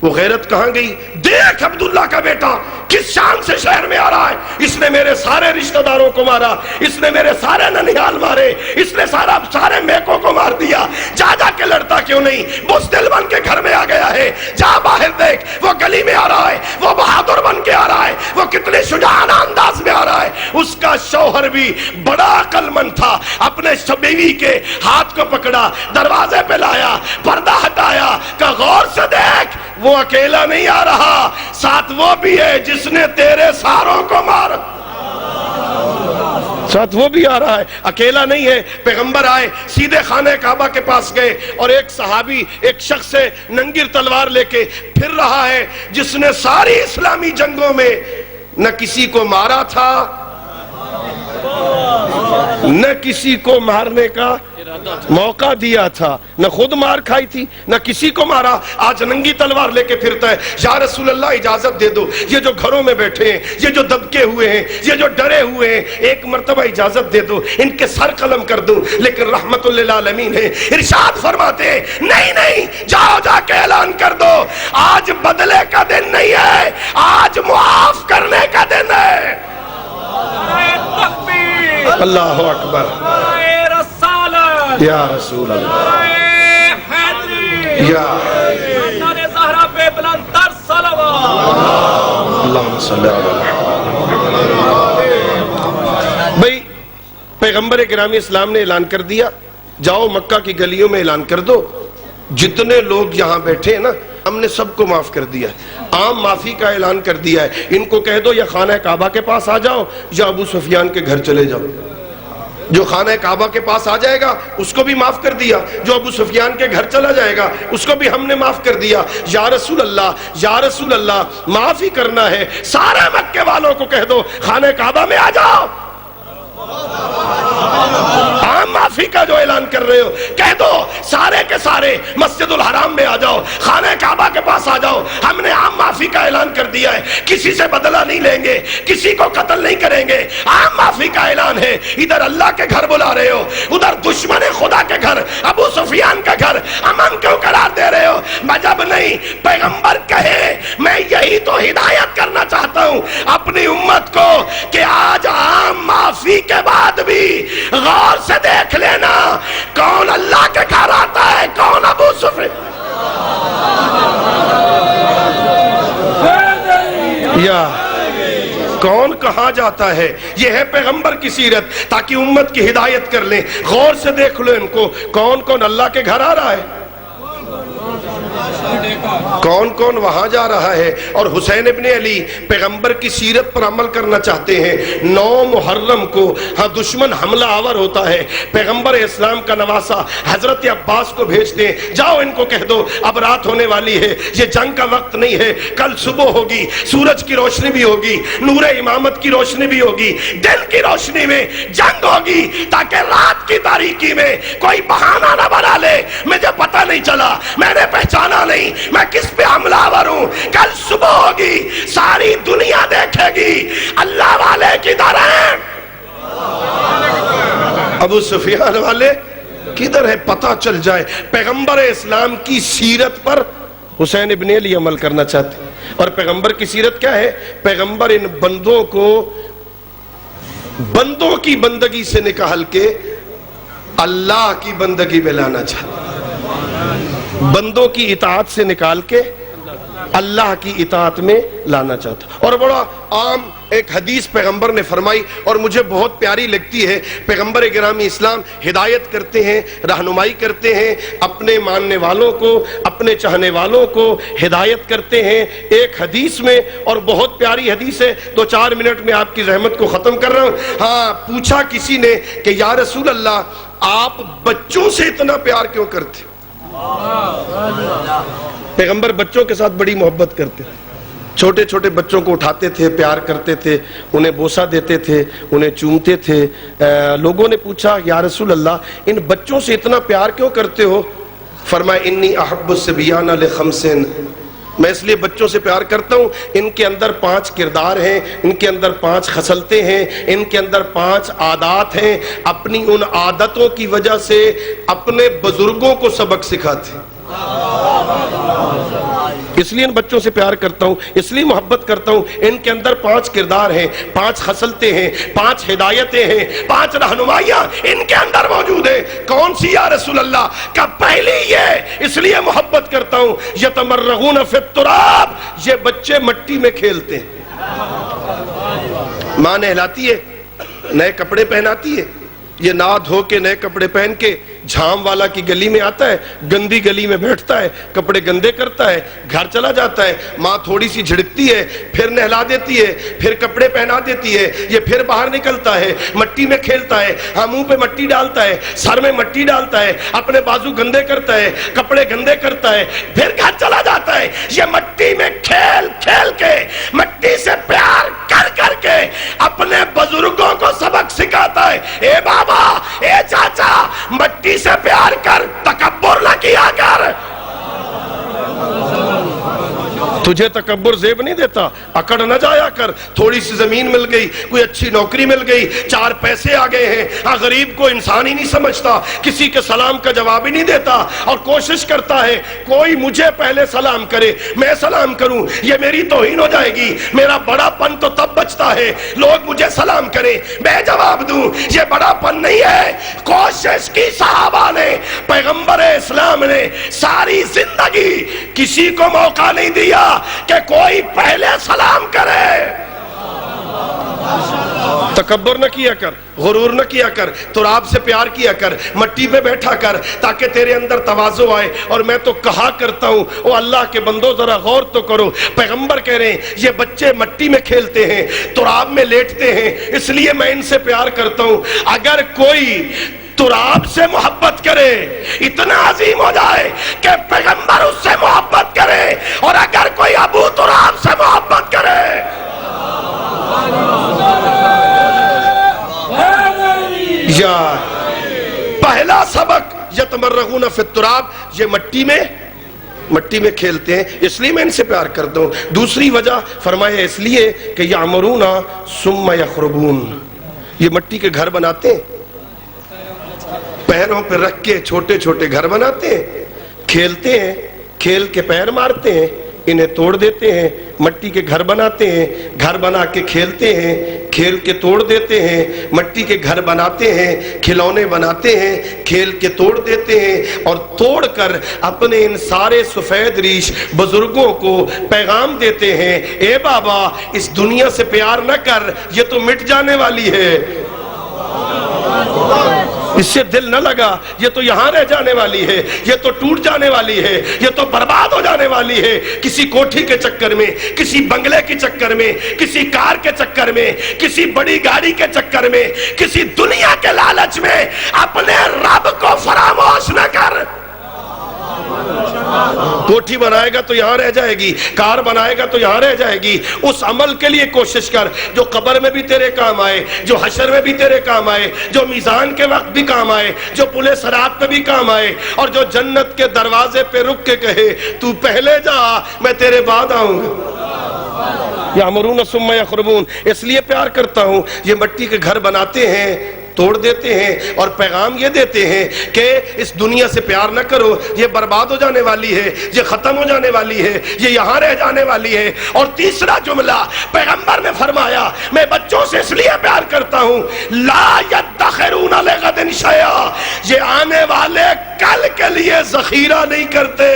وہ غیرت کہاں گئی؟ دیکھ عبداللہ کا بیٹا کس شان سے شہر میں آ رہا ہے، اس نے میرے سارے رشتہ داروں کو مارا، اس نے میرے سارے ننیال مارے، اس نے سارے میکوں کو مار دیا، جا جا کے لڑتا کیوں نہیں؟ بزدل بن کے گھر میں آ گیا ہے، جا باہر دیکھ، وہ گلی میں آ رہا ہے، وہ بہادر بن کے آ رہا ہے، وہ کتنے شجاعانہ انداز میں آ رہا ہے۔ اس کا شوہر بھی بڑا عقل مند تھا، اپنے بیوی کے ہاتھ کو پکڑا، دروازے پہ لایا، پردہ ہٹایا کہ غور سے دیکھ، وہ اکیلا نہیں آ رہا، ساتھ وہ بھی ہے جس نے تیرے ساروں کو مارا، ساتھ وہ بھی آ رہا ہے، اکیلا نہیں ہے۔ پیغمبر آئے، سیدھے خانہ کعبہ کے پاس گئے، اور ایک صحابی، ایک شخص سے ننگیر تلوار لے کے پھر رہا ہے، جس نے ساری اسلامی جنگوں میں نہ کسی کو مارا تھا، نہ کسی کو مارنے کا موقع دیا تھا، نہ خود مار کھائی تھی، نہ کسی کو مارا، آج ننگی تلوار لے کے پھرتا ہے۔ یا رسول اللہ اجازت دے دو، یہ جو گھروں میں بیٹھے ہیں، یہ جو دبکے ہوئے ہیں، یہ جو ڈرے ہوئے ہیں، ایک مرتبہ اجازت دے دو، ان کے سر قلم کر دو۔ لیکن رحمت للعالمین ہے، ارشاد فرماتے ہیں نہیں نہیں، جاؤ جا کے اعلان کر دو، آج بدلے کا دن نہیں ہے، آج معاف کرنے کا دن ہے۔ اللہ اکبر، یا رسول اللہ، یا اللہم صلی اللہ بھئی، پیغمبر گرامی اسلام نے اعلان کر دیا، جاؤ مکہ کی گلیوں میں اعلان کر دو، جتنے لوگ یہاں بیٹھے ہیں نا، ہم نے سب کو معاف کر دیا ہے، عام معافی کا اعلان کر دیا ہے۔ ان کو کہہ دو یا خانہ کعبہ کے پاس آ جاؤ یا ابو سفیان کے گھر چلے جاؤ۔ جو خانہ کعبہ کے پاس آ جائے گا اس کو بھی معاف کر دیا، جو ابو سفیان کے گھر چلا جائے گا اس کو بھی ہم نے معاف کر دیا۔ یا رسول اللہ، یا رسول اللہ، معاف ہی کرنا ہے، سارے مکے والوں کو کہہ دو خانہ کعبہ میں آ جاؤ۔ عام معافی کا جو اعلان کر رہے ہو کہہ دو، سارے کے سارے مسجد الحرام میں آ جاؤ، خانہ کعبہ کے پاس آ جاؤ، ہم نے عام معافی کا اعلان کر دیا ہے، کسی سے بدلہ نہیں لیں گے، کسی کو قتل نہیں کریں گے، عام معافی کا اعلان ہے۔ ادھر اللہ کے گھر بلا رہے ہو، ادھر دشمن خدا کے گھر ابو سفیان کا گھر امن کیوں قرار دے رہے ہو؟ مجب نہیں، پیغمبر کہے میں یہی تو ہدایت کرنا چاہتا ہوں اپنی امت کو کہ آج عام معافی کے بعد بھی غور سے دیکھ لینا کون اللہ کے گھر آتا ہے، کون ابو سفیان، یا کون کہاں جاتا ہے۔ یہ ہے پیغمبر کی سیرت، تاکہ امت کی ہدایت کر لیں۔ غور سے دیکھ لو ان کو، کون کون اللہ کے گھر آ رہا ہے، کون کون وہاں جا رہا ہے۔ اور حسین ابن علی پیغمبر کی سیرت پر عمل کرنا چاہتے ہیں۔ 9 محرم کو ہاں دشمن حملہ آور ہوتا ہے، پیغمبر اسلام کا نواسا حضرت عباس کو بھیجتے ہیں، جاؤ ان کو کہہ دو اب رات ہونے والی ہے، یہ جنگ کا وقت نہیں ہے، کل صبح ہوگی، سورج کی روشنی بھی ہوگی، نور امامت کی روشنی بھی ہوگی، دن کی روشنی میں جنگ ہوگی، تاکہ رات کی تاریکی میں کوئی بہانہ نہ بنا لے مجھے پتہ نہیں چلا، میں نے پہچانا نہیں میں کس پہ حملہ آور ہوں۔ کل صبح ہوگی، ساری دنیا دیکھے گی اللہ والے کدھر ہیں، ابو سفیان والے کدھر ہے، پتہ چل جائے۔ پیغمبر اسلام کی سیرت پر حسین ابن علی عمل کرنا چاہتے ہیں۔ اور پیغمبر کی سیرت کیا ہے؟ پیغمبر ان بندوں کو بندوں کی بندگی سے نکال کے اللہ کی بندگی میں لانا چاہتا، بندوں کی اطاعت سے نکال کے اللہ کی اطاعت میں لانا چاہتا۔ اور بڑا عام ایک حدیث پیغمبر نے فرمائی اور مجھے بہت پیاری لگتی ہے۔ پیغمبر گرامی اسلام ہدایت کرتے ہیں، رہنمائی کرتے ہیں، اپنے ماننے والوں کو، اپنے چاہنے والوں کو ہدایت کرتے ہیں ایک حدیث میں، اور بہت پیاری حدیث ہے۔ 2-4 منٹ میں آپ کی زحمت کو ختم کر رہا ہوں۔ ہاں، پوچھا کسی نے کہ یا رسول اللہ آپ بچوں سے اتنا پیار کیوں کرتے؟ پیغمبر بچوں کے ساتھ بڑی محبت کرتے، چھوٹے چھوٹے بچوں کو اٹھاتے تھے، پیار کرتے تھے، انہیں بوسہ دیتے تھے، انہیں چومتے تھے۔ لوگوں نے پوچھا یا رسول اللہ ان بچوں سے اتنا پیار کیوں کرتے ہو؟ فرمایا انی احب الصبیان لخمس، میں اس لیے بچوں سے پیار کرتا ہوں، ان کے اندر 5 کردار ہیں، ان کے اندر 5 خصلتیں ہیں، ان کے اندر 5 عادات ہیں، اپنی ان عادتوں کی وجہ سے اپنے بزرگوں کو سبق سکھاتے ہیں، اس لیے ان بچوں سے پیار کرتا ہوں، اس لیے محبت کرتا ہوں۔ ان کے اندر 5 کردار ہیں، 5 خصلتیں ہیں، 5 ہدایتیں ہیں، 5 رہنمائیاں ان کے اندر موجود ہیں۔ کون سی یا رسول اللہ؟ کہ پہلی یہ اس لیے محبت کرتا ہوں، یتمرغون فی التراب، یہ بچے مٹی میں کھیلتے ہیں، ماں نہلاتی ہے، نئے کپڑے پہناتی ہے، یہ نہا دھو کے نئے کپڑے پہن کے جھام والا کی گلی میں آتا ہے، گندی گلی میں بیٹھتا ہے، کپڑے گندے کرتا ہے، گھر چلا جاتا ہے، ماں تھوڑی سی جھڑکتی ہے، پھر نہلا دیتی ہے، پھر کپڑے پہنا دیتی ہے، یہ پھر باہر نکلتا ہے، مٹی میں کھیلتا ہے، ہاں منہ پہ مٹی ڈالتا ہے، سر میں مٹی ڈالتا ہے، اپنے بازو گندے کرتا ہے، کپڑے گندے کرتا ہے، پھر گھر چلا جاتا ہے۔ یہ مٹی میں کھیل کھیل کے، مٹی سے پیار کر کر کے اپنے بزرگوں کو سبق سکھاتا ہے۔ اے بابا، اے چاچا، مٹی سے پیار کر، تکبر نہ کیا کر۔ تجھے تکبر زیب نہیں دیتا، اکڑ نہ جایا کر۔ تھوڑی سی زمین مل گئی، کوئی اچھی نوکری مل گئی، 4 پیسے آ گئے ہیں، غریب کو انسان ہی نہیں سمجھتا، کسی کے سلام کا جواب ہی نہیں دیتا، اور کوشش کرتا ہے کوئی مجھے پہلے سلام کرے، میں سلام کروں، یہ میری توہین ہو جائے گی، میرا بڑا پن تو تب بچتا ہے لوگ مجھے سلام کریں، میں جواب دوں، یہ بڑا پن نہیں ہے۔ کوشش کی صحابہ نے، پیغمبر اسلام نے ساری زندگی کسی کو موقع نہیں دیا کہ کوئی پہلے سلام کرے۔ تکبر نہ کیا کر، غرور نہ کیا کر، تراب سے پیار کیا کر، مٹی پہ بیٹھا کر تاکہ تیرے اندر تواضع آئے۔ اور میں تو کہا کرتا ہوں، او اللہ کے بندو ذرا غور تو کرو، پیغمبر کہہ رہے ہیں یہ بچے مٹی میں کھیلتے ہیں، تراب میں لیٹتے ہیں، اس لیے میں ان سے پیار کرتا ہوں۔ اگر کوئی تراب سے محبت کرے، اتنا عظیم ہو جائے کہ پیغمبر اس سے محبت کرے، اور اگر کوئی ابو تراب سے محبت کرے، یا پہلا سبق یتمرغون فی التراب، یہ مٹی میں کھیلتے ہیں، اس لیے میں ان سے پیار کرتا ہوں۔ دوسری وجہ فرمایا اس لیے کہ یعمرون ثم یخربون، یہ مٹی کے گھر بناتے ہیں، پیروں پہ رکھ کے چھوٹے چھوٹے گھر بناتے ہیں، کھیلتے ہیں، کھیل کے پیر مارتے ہیں، انہیں توڑ دیتے ہیں، مٹی کے گھر بناتے ہیں، گھر بنا کے کھیلتے ہیں، کھیل کے توڑ دیتے ہیں، مٹی کے گھر بناتے ہیں، کھلونے بناتے ہیں، کھیل کے توڑ دیتے ہیں، اور توڑ کر اپنے ان سارے سفید ریش بزرگوں کو پیغام دیتے ہیں، اے بابا اس دنیا سے پیار نہ کر، یہ تو مٹ جانے والی ہے، اس سے دل نہ لگا، یہ تو یہاں رہ جانے والی ہے، یہ تو ٹوٹ جانے والی ہے، یہ تو برباد ہو جانے والی ہے، کسی کوٹھی کے چکر میں، کسی بنگلے کے چکر میں، کسی کار کے چکر میں، کسی بڑی گاڑی کے چکر میں، کسی دنیا کے لالچ میں اپنے رب کو فراموش نہ کر۔ کوٹھی بنائے گا تو یہاں رہ جائے گی، کار بنائے گا تو یہاں رہ جائے گی، اس عمل کے لیے کوشش کر جو قبر میں بھی تیرے کام آئے، جو حشر میں بھی تیرے کام آئے، جو میزان کے وقت بھی کام آئے، جو پلے صراط پہ بھی کام آئے، اور جو جنت کے دروازے پہ رک کے کہے تو پہلے جا میں تیرے بعد آؤں گا۔ یعمرون ثم یخربون، اس لیے پیار کرتا ہوں، یہ مٹی کے گھر بناتے ہیں، توڑ دیتے ہیں اور پیغام یہ دیتے ہیں کہ اس دنیا سے پیار نہ کرو، یہ برباد ہو جانے والی ہے، یہ ختم ہو جانے والی ہے، یہ یہاں رہ جانے والی ہے۔ اور تیسرا جملہ پیغمبر نے فرمایا میں بچوں سے اس لیے پیار کرتا ہوں لا یدخرون لغد شیئا، یہ آنے والے کل کے لیے ذخیرہ نہیں کرتے،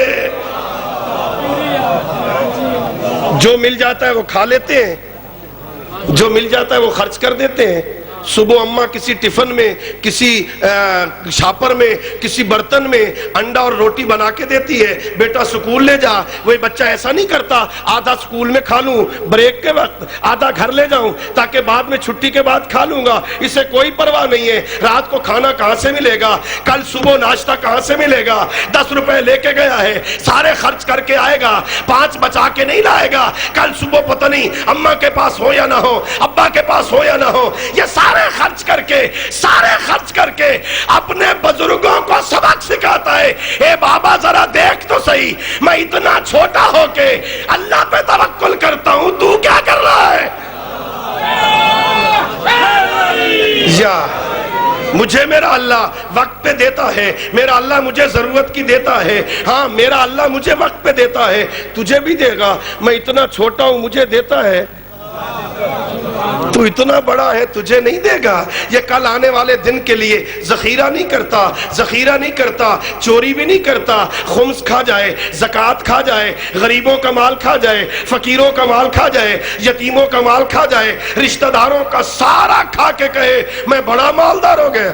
جو مل جاتا ہے وہ کھا لیتے ہیں، جو مل جاتا ہے وہ خرچ کر دیتے ہیں۔ صبح اماں کسی ٹفن میں، کسی شاپر میں، کسی برتن میں انڈا اور روٹی بنا کے دیتی ہے، بیٹا سکول لے جا۔ وہی بچہ ایسا نہیں کرتا آدھا سکول میں کھا لوں بریک کے وقت، آدھا گھر لے جاؤں تاکہ بعد میں چھٹی کے بعد کھا لوں گا، اسے کوئی پرواہ نہیں ہے رات کو کھانا کہاں سے ملے گا، کل صبح ناشتہ کہاں سے ملے گا، 10 روپے لے کے گیا ہے سارے خرچ کر کے آئے گا، 5 بچا کے نہیں لائے گا، کل صبح پتہ نہیں اماں کے پاس ہو یا نہ ہو، ابا کے پاس ہو یا نہ ہو، یہ سارے خرچ کر کے اپنے بزرگوں کو سبق سکھاتا ہے۔ اے بابا ذرا دیکھ تو صحیح، میں اتنا چھوٹا ہو کے اللہ پہ توکل کرتا ہوں، تو کیا کر رہا ہے؟ یا مجھے میرا اللہ وقت پہ دیتا ہے، میرا اللہ مجھے ضرورت کی دیتا ہے، ہاں میرا اللہ مجھے وقت پہ دیتا ہے، تجھے بھی دے گا، میں اتنا چھوٹا ہوں مجھے دیتا ہے، تو اتنا بڑا ہے تجھے نہیں دے گا۔ یہ کل آنے والے دن کے لیے ذخیرہ نہیں کرتا، چوری بھی نہیں کرتا، خمس کھا جائے، زکوٰۃ کھا جائے، غریبوں کا مال کھا جائے، فقیروں کا مال کھا جائے، یتیموں کا مال کھا جائے، رشتہ داروں کا سارا کھا کے کہے میں بڑا مالدار ہو گیا۔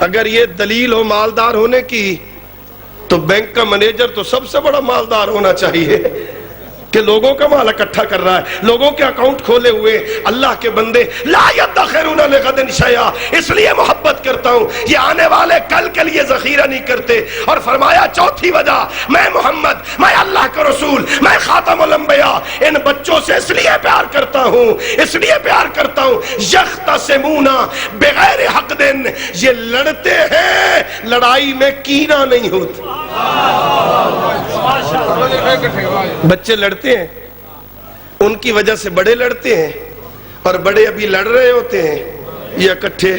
اگر یہ دلیل ہو مالدار ہونے کی تو بینک کا مینیجر تو سب سے بڑا مالدار ہونا چاہیے کہ لوگوں کا مال اکٹھا کر رہا ہے، لوگوں کے اکاؤنٹ کھولے ہوئے۔ اللہ کے بندے لا یدخرون لغد شیئا، اس لیے محبت کرتا ہوں یہ آنے والے کل کے لیے ذخیرہ نہیں کرتے۔ اور فرمایا چوتھی وجہ، میں محمد، میں اللہ کا رسول، میں خاتم الانبیاء ان بچوں سے اس لیے پیار کرتا ہوں یختصمون بغیر حق، یہ لڑتے ہیں لڑائی میں کینہ نہیں ہوتا۔ بچے لڑتے ہیں، ان کی وجہ سے بڑے لڑتے ہیں، اور بڑے ابھی لڑ رہے ہوتے ہیں یہ اکٹھے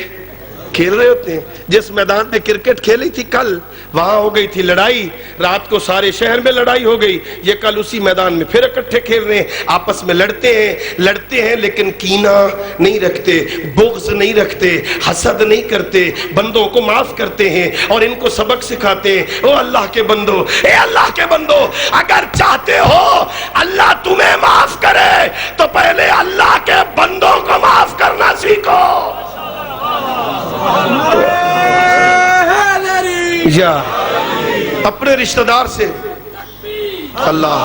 کھیل رہے ہوتے ہیں۔ جس میدان میں کرکٹ کھیلی تھی کل، وہاں ہو گئی تھی لڑائی، رات کو سارے شہر میں لڑائی ہو گئی، یہ کل اسی میدان میں پھر اکٹھے کھیل رہے ہیں، آپس میں لڑتے ہیں لیکن کینہ نہیں رکھتے، بغض نہیں رکھتے، حسد نہیں کرتے، بندوں کو معاف کرتے ہیں اور ان کو سبق سکھاتے ہیں۔ او اللہ کے بندو، اے اللہ کے بندو، اگر چاہتے ہو اللہ تمہیں معاف کرے تو پہلے اللہ کے بندوں کو معاف کرنا سیکھو۔ یا اپنے رشتہ دار سے اللہ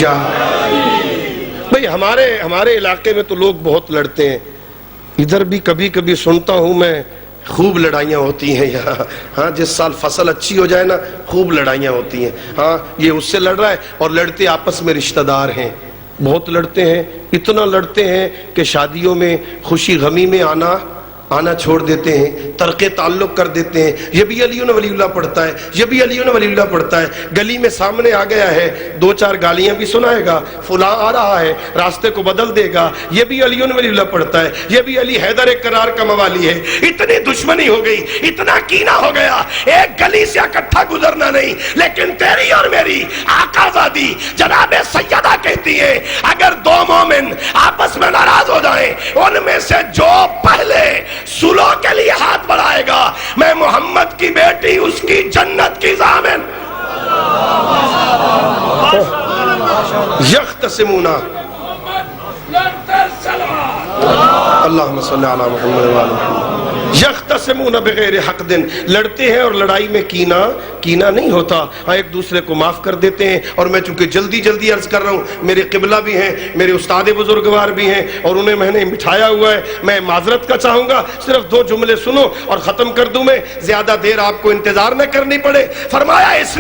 یا بھئی ہمارے علاقے میں تو لوگ بہت لڑتے ہیں، ادھر بھی کبھی کبھی سنتا ہوں میں خوب لڑائیاں ہوتی ہیں یہاں، ہاں جس سال فصل اچھی ہو جائے نا خوب لڑائیاں ہوتی ہیں، ہاں یہ اس سے لڑ رہا ہے، اور لڑتے آپس میں رشتہ دار ہیں، بہت لڑتے ہیں، اتنا لڑتے ہیں کہ شادیوں میں خوشی غمی میں آنا چھوڑ دیتے ہیں، ترک تعلق کر دیتے ہیں۔ یہ بھی علی ولی اللہ پڑھتا ہے، یہ بھی علی ولی اللہ پڑھتا ہے، گلی میں سامنے آ گیا ہے 2-4 گالیاں بھی سنائے گا، فلاں آ رہا ہے راستے کو بدل دے گا، یہ بھی علی ولی اللہ پڑھتا ہے، یہ بھی علی حیدر کرار کا موالی ہے۔ اتنی دشمنی ہو گئی، اتنا کینہ ہو گیا، ایک گلی سے اکٹھا گزرنا نہیں۔ لیکن تیری اور میری آقا زادی جناب سیدہ کہتی ہے اگر 2 مومن آپس میں ناراض ہو جائیں، ان میں سے جو پہلے صلح کے لیے ہاتھ بڑھائے گا میں محمد کی بیٹی اس کی جنت کی ضامن۔ یختصمون اللہم صلی علی محمد وعلی محمد یختصمون بغیر حق، لڑتے ہیں اور لڑائی میں کینہ نہیں ہوتا، ہاں ایک دوسرے کو معاف کر دیتے ہیں۔ اور میں چونکہ جلدی عرض کر رہا ہوں، میرے قبلہ بھی ہیں، میرے استاد بزرگوار بھی ہیں اور انہیں میں نے بٹھایا ہوا ہے، میں معذرت کا چاہوں گا، صرف 2 جملے سنو اور ختم کر دوں، میں زیادہ دیر آپ کو انتظار نہ کرنی پڑے۔ فرمایا اس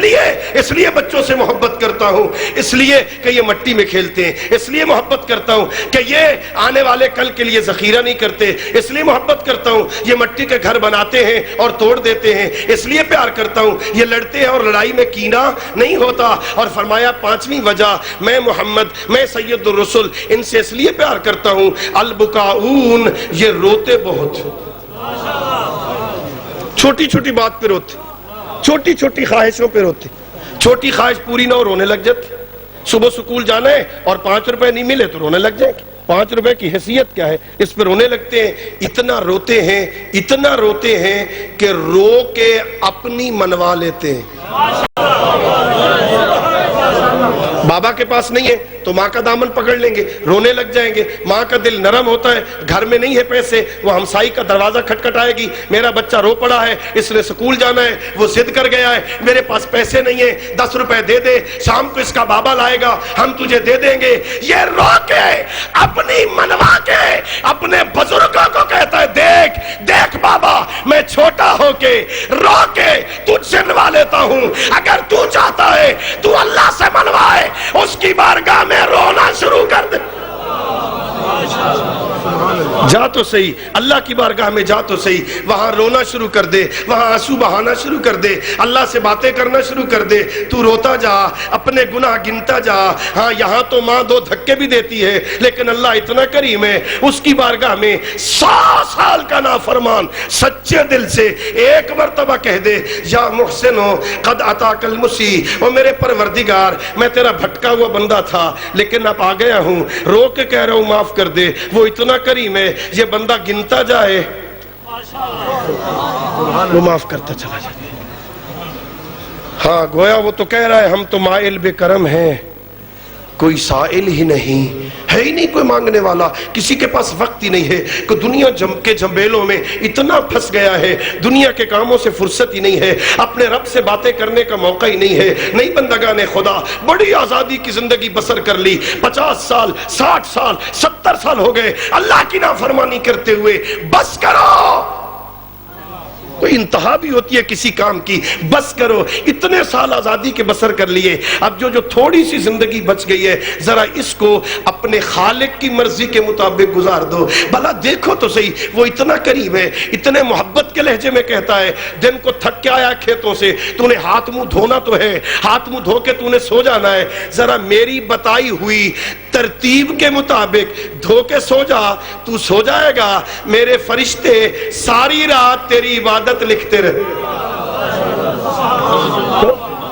لیے بچوں سے محبت کرتا ہوں، اس لیے کہ یہ مٹی میں کھیلتے ہیں، اس لیے محبت کرتا ہوں کہ یہ آنے والے کل کے لیے ذخیرہ نہیں کرتے، اس لیے محبت کرتا ہوں یہ مٹی کے کے گھر بناتے ہیں اور توڑ دیتے ہیں، اس لیے پیار کرتا ہوں۔ یہ لڑتے ہیں اور لڑائی میں کینہ نہیں ہوتا۔ اور فرمایا پانچویں وجہ، میں محمد، میں سید الرسل ان سے اس لیے پیار کرتا ہوں، البکاؤن، یہ روتے بہت، چھوٹی چھوٹی بات پہ روتے، چھوٹی چھوٹی خواہشوں پہ روتے، چھوٹی خواہش پوری نہ ہو رونے لگ جاتے۔ صبح سکول جانا ہے اور 5 روپے نہیں ملے تو رونے لگ جائیں گے، 5 روپے کی حیثیت کیا ہے، اس پہ رونے لگتے ہیں۔ اتنا روتے ہیں، اتنا روتے ہیں کہ رو کے اپنی منوا لیتے ہیں۔ بابا کے پاس نہیں ہے تو ماں کا دامن پکڑ لیں گے، رونے لگ جائیں گے۔ ماں کا دل نرم ہوتا ہے، گھر میں نہیں ہے پیسے، وہ ہمسائی کا دروازہ کھٹکھٹائے گی، میرا بچہ رو پڑا ہے، اس نے سکول جانا ہے، وہ ضد کر گیا ہے، میرے پاس پیسے نہیں ہیں، 10 روپے دے دے، شام کو اس کا بابا لائے گا، ہم تجھے دے دیں گے۔ یہ رو کے اپنی منوا کے اپنے بزرگوں کو کہتا ہے، دیکھ دیکھ بابا، میں چھوٹا ہو کے رو کے تجھ سے منوا لیتا ہوں، اگر تو چاہتا ہے تو اللہ سے منوائے، اس کی بارگاہ میں رونا شروع کر دے۔ جا تو صحیح، اللہ کی بارگاہ میں جا تو صحیح، وہاں رونا شروع کر دے، وہاں آنسو بہانا شروع کر دے، اللہ سے باتیں کرنا شروع کر دے، تو روتا جا، اپنے گناہ گنتا جا۔ ہاں یہاں تو ماں 2 دھکے بھی دیتی ہے، لیکن اللہ اتنا کریم ہے، اس کی بارگاہ میں 100 سال کا نافرمان سچے دل سے ایک مرتبہ کہہ دے، یا محسنو قد عطاک المسیح، او میرے پروردگار، میں تیرا بھٹکا ہوا بندہ تھا لیکن اب آ گیا ہوں، رو کے کہہ رہا ہوں معاف کر دے۔ وہ اتنا کریم ہے، یہ بندہ گنتا جائے وہ معاف کرتا چلا جائے۔ ہاں گویا وہ تو کہہ رہا ہے ہم تو مائل بے کرم ہیں، کوئی سائل ہی نہیں ہے، ہی نہیں کوئی مانگنے والا، کسی کے پاس وقت ہی نہیں ہے، کہ دنیا کے جھمیلوں میں اتنا پھنس گیا ہے، دنیا کے کاموں سے فرصت ہی نہیں ہے، اپنے رب سے باتیں کرنے کا موقع ہی نہیں ہے۔ نہیں بندگان خدا، بڑی آزادی کی زندگی بسر کر لی، 50 سال 60 سال 70 سال ہو گئے اللہ کی نافرمانی کرتے ہوئے، بس کرو۔ کوئی انتہا بھی ہوتی ہے کسی کام کی، بس کرو۔ اتنے سال آزادی کے بسر کر لیے، اب جو تھوڑی سی زندگی بچ گئی ہے، ذرا اس کو اپنے خالق کی مرضی کے مطابق گزار دو۔ بھلا دیکھو تو صحیح، وہ اتنا قریب ہے، اتنے محبت کے لہجے میں کہتا ہے، دن کو تھک کے آیا کھیتوں سے، تو نے ہاتھ منہ دھونا تو ہے، ہاتھ منہ دھو کے تو نے سو جانا ہے، ذرا میری بتائی ہوئی ترتیب کے مطابق دھو کے سو جا، تو سو جائے گا، میرے فرشتے ساری رات تیری عبادت لکھتے رہے۔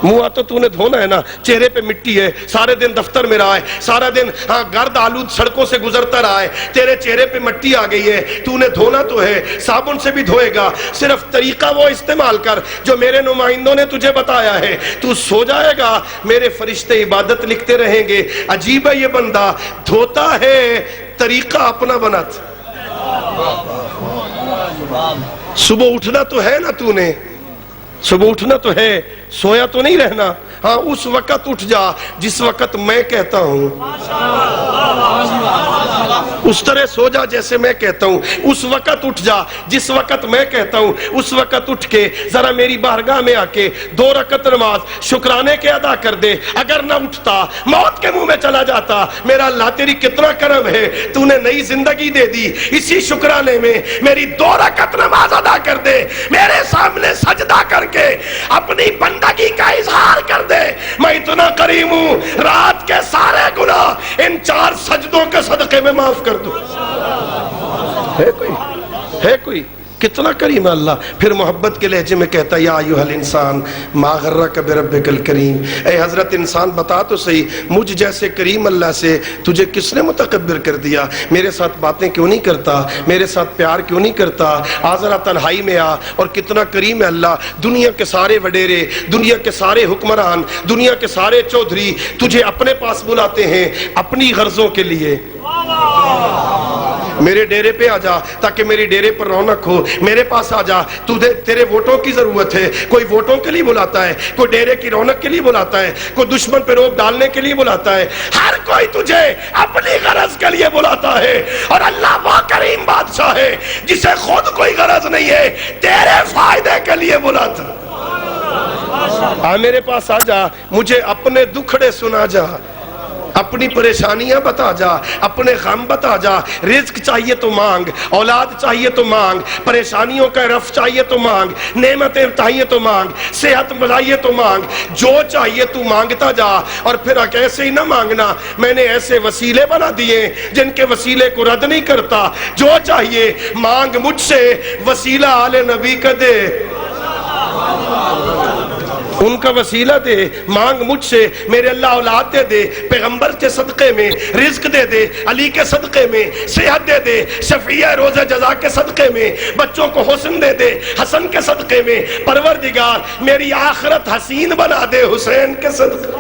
منہ تو نے دھونا ہے نا، چہرے پہ مٹی ہے، سارے دن دفتر میں رہا ہے، سارا دن گرد آلود سڑکوں سے گزرتا رہا ہے، تیرے چہرے پہ مٹی آ گئی ہے، تو نے دھونا تو ہے، صابن سے بھی دھوئے گا، صرف طریقہ وہ استعمال کر جو میرے نمائندوں نے تجھے بتایا ہے، تو سو جائے گا، میرے فرشتے عبادت لکھتے رہیں گے۔ عجیب ہے یہ بندہ، دھوتا ہے طریقہ اپنا بناتا۔ صبح اٹھنا تو ہے نا، تو نے صبح اٹھنا تو ہے، سویا تو نہیں رہنا۔ ہاں اس وقت اٹھ جا جس وقت میں کہتا ہوں، اس طرح سو جا جیسے میں کہتا ہوں، اس وقت اٹھ جا جس وقت میں کہتا ہوں، اس وقت اٹھ کے ذرا میری بارگاہ میں آ کے 2 رکعت نماز شکرانے کے ادا کر دے۔ اگر نہ اٹھتا، موت کے منہ میں چلا جاتا، میرا اللہ تیری کتنا کرم ہے، تو نے نئی زندگی دے دی، اسی شکرانے میں میری 2 رکعت نماز ادا کر دے، میرے سامنے سجدہ کر کے اپنی بندگی کا اظہار کر دے، میں اتنا کریم ہوں، رات کے سارے گناہ ان 4 سجدوں کے صدقے میں معاف کر دوں۔ ہے کوئی کتنا کریم ہے اللہ۔ پھر محبت کے لہجے میں کہتا ہے، یا ایھا الانسان ما غرک بربک الکریم، اے حضرت انسان بتا تو صحیح، مجھ جیسے کریم اللہ سے تجھے کس نے متکبر کر دیا؟ میرے ساتھ باتیں کیوں نہیں کرتا؟ میرے ساتھ پیار کیوں نہیں کرتا؟ ذرا تنہائی میں آ، اور کتنا کریم ہے اللہ، دنیا کے سارے وڈیرے، دنیا کے سارے حکمران، دنیا کے سارے چودھری تجھے اپنے پاس بلاتے ہیں اپنی غرضوں کے لیے۔ میرے ڈیرے پہ آ جا تاکہ میری ڈیرے پر رونق ہو، میرے پاس آ جا، تیرے ووٹوں کی ضرورت ہے، کوئی ووٹوں کے لیے بلاتا ہے، کوئی ڈیرے کی رونق کے لیے بلاتا ہے، کوئی دشمن پہ روک ڈالنے کے لیے بلاتا ہے، ہر کوئی تجھے اپنی غرض کے لیے بلاتا ہے، اور اللہ وہ کریم بادشاہ ہے جسے خود کوئی غرض نہیں ہے، تیرے فائدے کے لیے بلاتا ہے۔ میرے پاس آ جا، مجھے اپنے دکھڑے سنا جا، اپنی پریشانیاں بتا جا، اپنے غم بتا جا، رزق چاہیے تو مانگ، اولاد چاہیے تو مانگ، پریشانیوں کا رفع چاہیے تو مانگ، نعمتیں چاہیے تو مانگ، صحت چاہیے تو مانگ، جو چاہیے تو مانگتا جا۔ اور پھر ایسے ہی نہ مانگنا، میں نے ایسے وسیلے بنا دیے جن کے وسیلے کو رد نہیں کرتا، جو چاہیے مانگ مجھ سے، وسیلہ آل نبی کا دے، ان کا وسیلہ دے، مانگ مجھ سے، میرے اللہ اولاد دے دے، پیغمبر کے صدقے میں رزق دے دے، علی کے صدقے میں صحت دے دے، شفیع روز جزا کے صدقے میں بچوں کو حسن دے دے، حسن کے صدقے میں پروردگار میری آخرت حسین بنا دے، حسین کے صدقے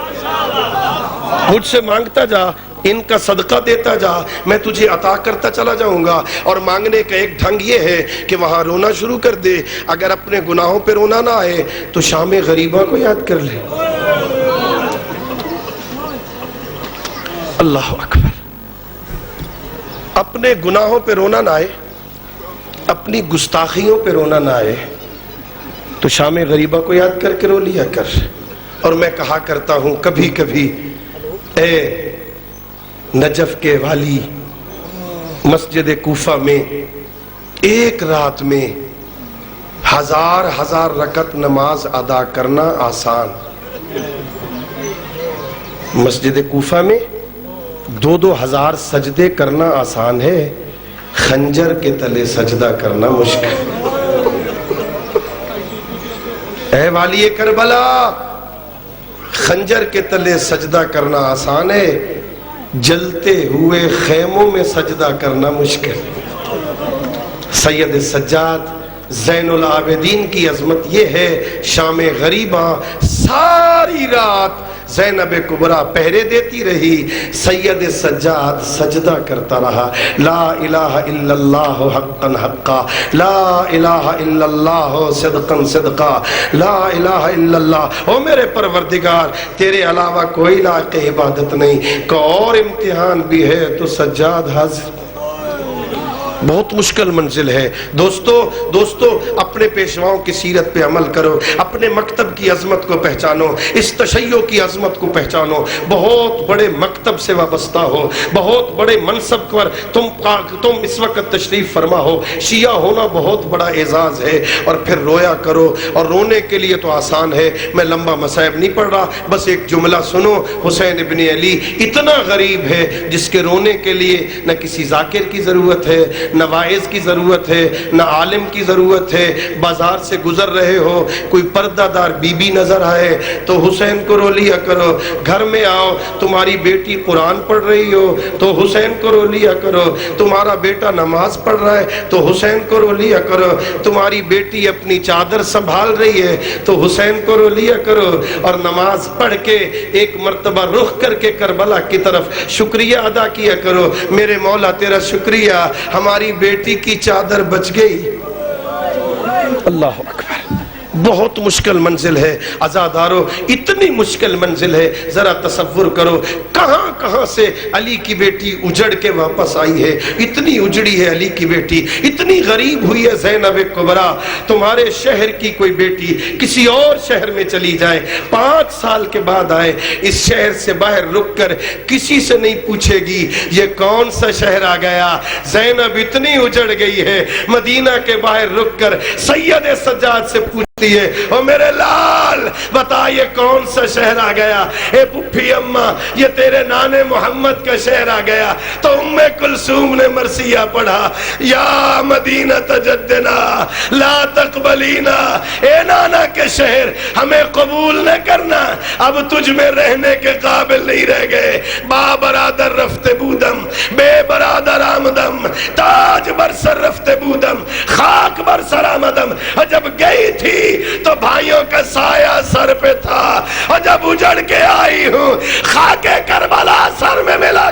مجھ سے مانگتا جا، ان کا صدقہ دیتا جا، میں تجھے عطا کرتا چلا جاؤں گا۔ اور مانگنے کا ایک ڈھنگ یہ ہے کہ وہاں رونا شروع کر دے، اگر اپنے گناہوں پہ رونا نہ آئے تو شام غریبہ کو یاد کر لے۔ اللہ اکبر۔ اپنے گناہوں پہ رونا نہ آئے، اپنی گستاخیوں پہ رونا نہ آئے تو شام غریبہ کو یاد کر کے رو لیا کر۔ اور میں کہا کرتا ہوں کبھی کبھی، اے نجف کے والی، مسجد کوفہ میں ایک رات میں ہزار رکعت نماز ادا کرنا آسان، مسجد کوفہ میں 2,000 سجدے کرنا آسان ہے، خنجر کے تلے سجدہ کرنا مشکل۔ اے والی کربلا، خنجر کے تلے سجدہ کرنا آسان ہے، جلتے ہوئے خیموں میں سجدہ کرنا مشکل۔ سید سجاد زین العابدین کی عظمت یہ ہے، شام غریبہ ساری رات زینب کبریٰ پہرے دیتی رہی، سید سجاد سجدہ کرتا رہا، لا الہ الا اللہ حقا حقا، لا الہ الا اللہ صدقا صدقا، لا الہ الا اللہ۔ او میرے پروردگار، تیرے علاوہ کوئی لائق عبادت نہیں، کوئی اور امتحان بھی ہے تو سجاد حاضر۔ بہت مشکل منزل ہے دوستو، اپنے پیشواؤں کی سیرت پہ عمل کرو، اپنے مکتب کی عظمت کو پہچانو، اس تشیع کی عظمت کو پہچانو، بہت بڑے مکتب سے وابستہ ہو، بہت بڑے منصب پر تم اس وقت تشریف فرما ہو، شیعہ ہونا بہت بڑا اعزاز ہے۔ اور پھر رویا کرو، اور رونے کے لیے تو آسان ہے، میں لمبا مصائب نہیں پڑھ رہا، بس ایک جملہ سنو، حسین ابن علی اتنا غریب ہے جس کے رونے کے لیے نہ کسی ذاکر کی ضرورت ہے، نہ واعظ کی ضرورت ہے، نہ عالم کی ضرورت ہے۔ بازار سے گزر رہے ہو، کوئی پردہ دار بی بی نظر آئے تو حسین کو رو لیا کرو، گھر میں آؤ تمہاری بیٹی قرآن پڑھ رہی ہو تو حسین کو رو لیا کرو، تمہارا بیٹا نماز پڑھ رہا ہے تو حسین کو رو لیا کرو، تمہاری بیٹی اپنی چادر سنبھال رہی ہے تو حسین کو رو لیا کرو، اور نماز پڑھ کے ایک مرتبہ رخ کر کے کربلا کی طرف شکریہ ادا کیا کرو، میرے مولا تیرا شکریہ، ہماری بیٹی کی چادر بچ گئی۔ اللہ اکبر۔ بہت مشکل منزل ہے عزادارو، اتنی مشکل منزل ہے، ذرا تصور کرو کہاں کہاں سے علی کی بیٹی اجڑ کے واپس آئی ہے، اتنی اجڑی ہے علی کی بیٹی، اتنی غریب ہوئی ہے زینب کبریٰ۔ تمہارے شہر کی کوئی بیٹی کسی اور شہر میں چلی جائے، 5 سال کے بعد آئے، اس شہر سے باہر رک کر کسی سے نہیں پوچھے گی یہ کون سا شہر آ گیا۔ زینب اتنی اجڑ گئی ہے، مدینہ کے باہر رک کر سید سجاد سے پوچھتی ہے، او میرے لال بتا یہ کون سا شہر آ گیا؟ اے پھپھی اماں یہ تیرے نانے محمد کا شہر آ گیا۔ تو ام کلثوم نے مرثیہ پڑھا، یا مدینہ تجدنا لا تقبلینا، اے نانا کے شہر ہمیں قبول نہ کرنا، اب تجھ میں رہنے کے قابل نہیں رہ گئے۔ با برادر رفت بودم، بے برادر آمدم، تاج بر سر رفت بودم، خاک بر سر آمدم۔ جب گئی تھی تو بھائیوں کا سایہ سر پہ تھا، اور جب اجڑ کے آئی ہوں خاک کربلا سر میں ملا۔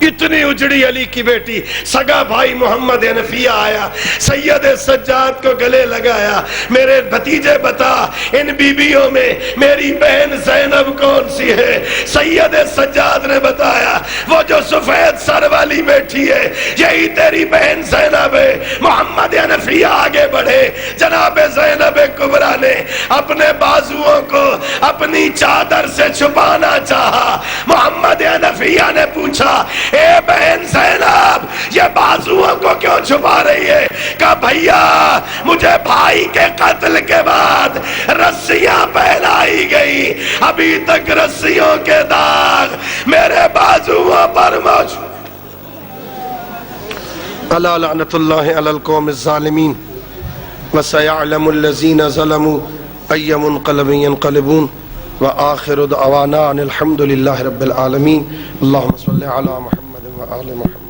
اتنی اجڑی علی کی بیٹی، سگا بھائی محمد حنفیہ آیا، سید سجاد کو گلے لگایا، میرے بھتیجے بتا ان بیویوں میں میری بہن زینب کون سی ہے؟ سید سجاد نے بتایا وہ جو سفید سر والی بیٹھی ہے یہی تیری بہن زینب ہے۔ محمد حنفیہ آگے بڑھے، جناب زینب کبریٰ نے اپنے بازوؤں کو اپنی چادر سے چھپانا چاہا۔ محمد حنفیہ نے پوچھا اے بہن زینب یہ بازوؤں کو کیوں چھپا رہی ہے؟ کہا بھیا مجھے بھائی کے قتل کے بعد رسیاں پہنائی گئی، ابھی تک رسیوں کے داغ میرے بازوؤں پر موجود۔ الا لعنت اللہ علی القوم الظالمین وسيعلم الذين ظلموا أي منقلب ينقلبون وآخر دعوانا أن الحمد لله رب العالمين اللهم صل على محمد وآل محمد